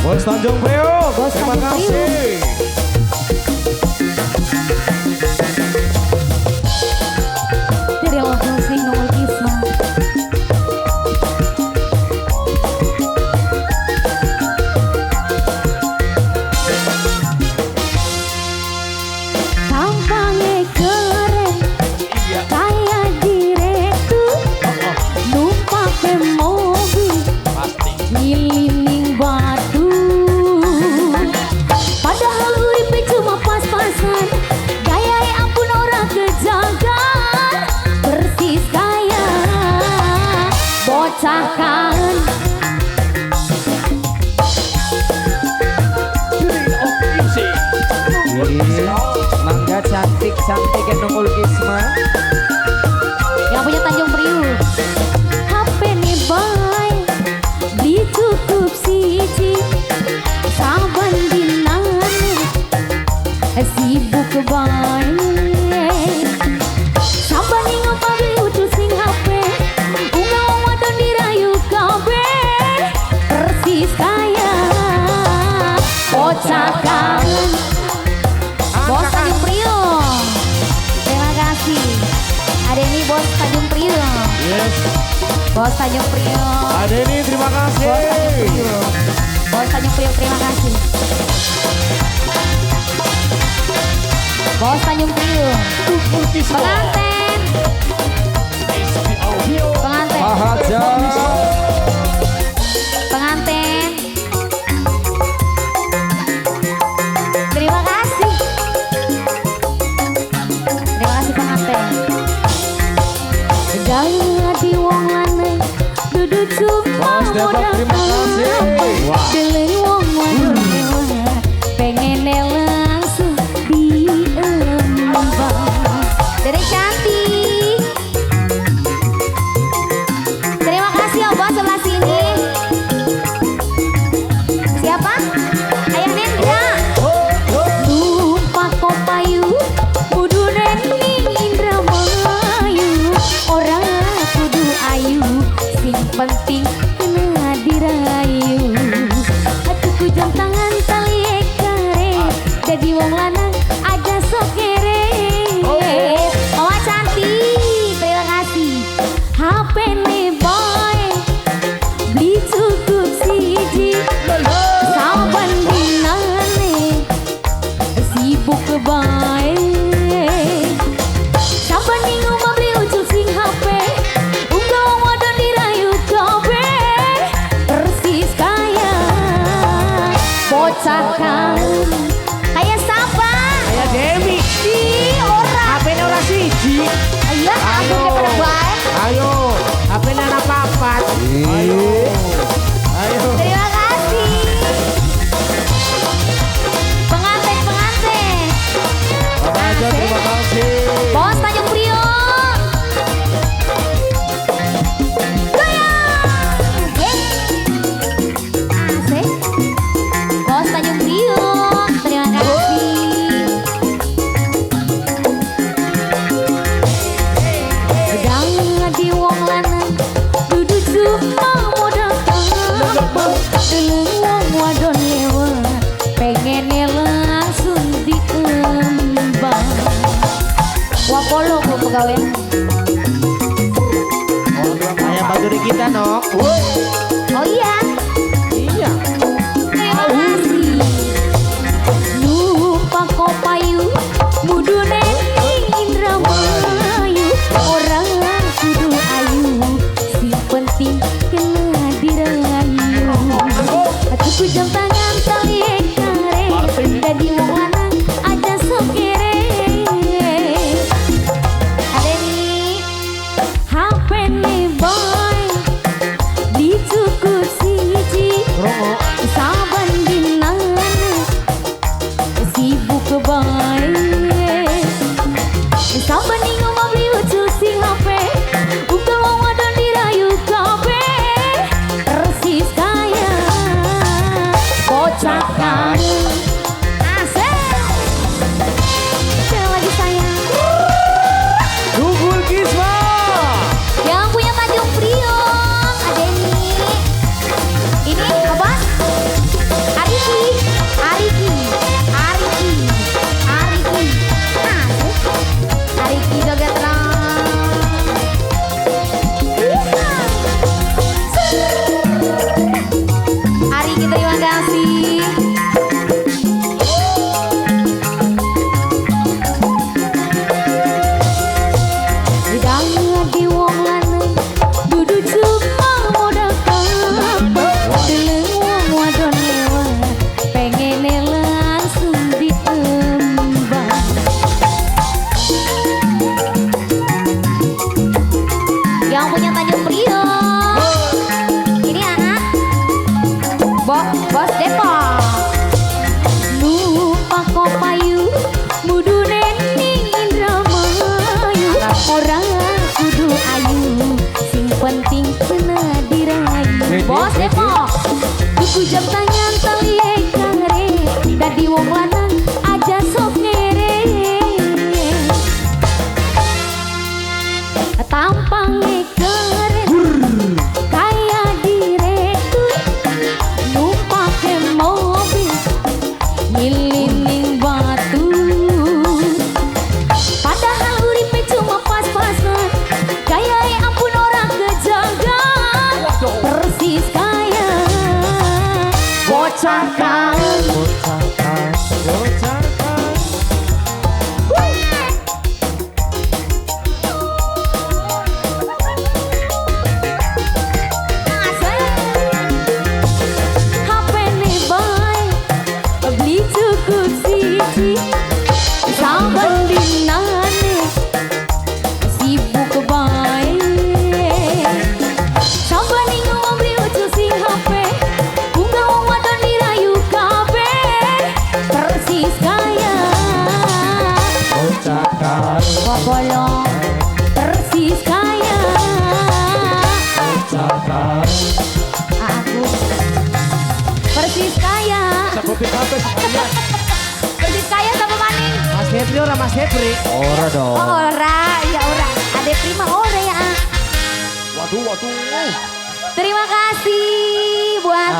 Bos Tanjung Priok, terima kasih. Dari awal closing Nongol Kisma. Tampangnya keren, kayak direktur, numpak ke mobil, ngililing batu. Padahal uripe cuma pas-pasan, gaya ampun orang kejagaan, persis kaya bocah kangen. Mangga cantik-cantik yang nongol Kisma. Yang punya Tanjung Priok. HP nih bay, beli cukup siji, saban dinane, sibuk bay. Saban nih ngapabli ucul sing HP, unggah wadon dirayu kabe, persis kaya bocah kangen. Bos Tanjung Priok, terima kasih. Ada ini Bos Tanjung Priok. Yes. Bos Tanjung Priok. Ada ini terima kasih. Bos Tanjung Priok. Bos Tanjung Priok, terima kasih. Bos Tanjung Priok. Pengantin. Pengantin. Hahaja. Pengantin. Terima kasih. Terima kasih pengantin. Jadi wong lanang duduk cuma Bos Depok, terima kasih. Wah. Deleng wong wadon pengen langsung diembang. Dari cantik. Terima kasih ya Bos sebelah sini. Siapa? Ayah Nendra. Lupa kopayu, kudu ning Indramayu. Orang kudu ayu, sing penting kena dirayu. Hatiku jam tangan tali kare, jadi wong lanang aja sok kere. Mama cantik, terima kasih. HP nih boy, beli cukup siji, saban dinane, sibuk bae. Saban ning omah beli ucul sing HP, unggah wong wadon dirayu kabe, persis kaya bocah kangen. Kayak siapa? Kayak Demi. Ih, ora. HP-nya orang siji. Ayo, aku kepada bae. Ayo, HP-nya anak papat. Ayo. Ayo. Terima kasih. Pengantin. Hahaja, terima kasih. Bos Tanjung Priok. Goyang. Asik. Bos Tanjung Priok, terima kasih. Sedang di wong lanang duduk cuma modal tampang, deleng wong wadon lewat pengen langsung diembang. Wapolo kok pegawai. Kayak baduri kita, Nok. Oh iya. Iya. Terima kasih. Lupa kopayu, mudune Indramayu. Orang kudu ayu, sing penting kena dirayu. Hatiku jam tangan tali kare, jadi wong lanang aja sok kere. Ada nih HP nih boy, beli cukup siji, saban dinane, sibuk bae. Saban ning omah beli ucul sing HP, unggah wong wadon dirayu kabe, persis kaya Depok. Lupa kok payu mudune ning Indramayu. Ora kudu ayu, sing penting kena dirayu. Bos Depok. Tuku jam tangan tali kare, dadi wong lanang aja sok ngere. Tampangnya keren kayak direktur, numpake mobil ngilining batu. Padahal uripe cuma pas-pasan, gaya ampun orang kejaga. Persis kayak bocah kaen. Bocahkan, bocahkan. HP nih boy, beli cukup siji, saban dinane sibuk bae. Saban ning ngombe ojo sing HP, unggah wong wadon dirayu kabeh. Persis kaya Bocahkan, popolo, persis kaya bocahkan. aku. Persis kaya, Seperti apa sekalian? persis kaya sama maning. Mas Febri ora Mas Febri. Ora dong. Oh ora, ya ora. Ada prima ora ya. Waduh, waduh. Terima kasih buat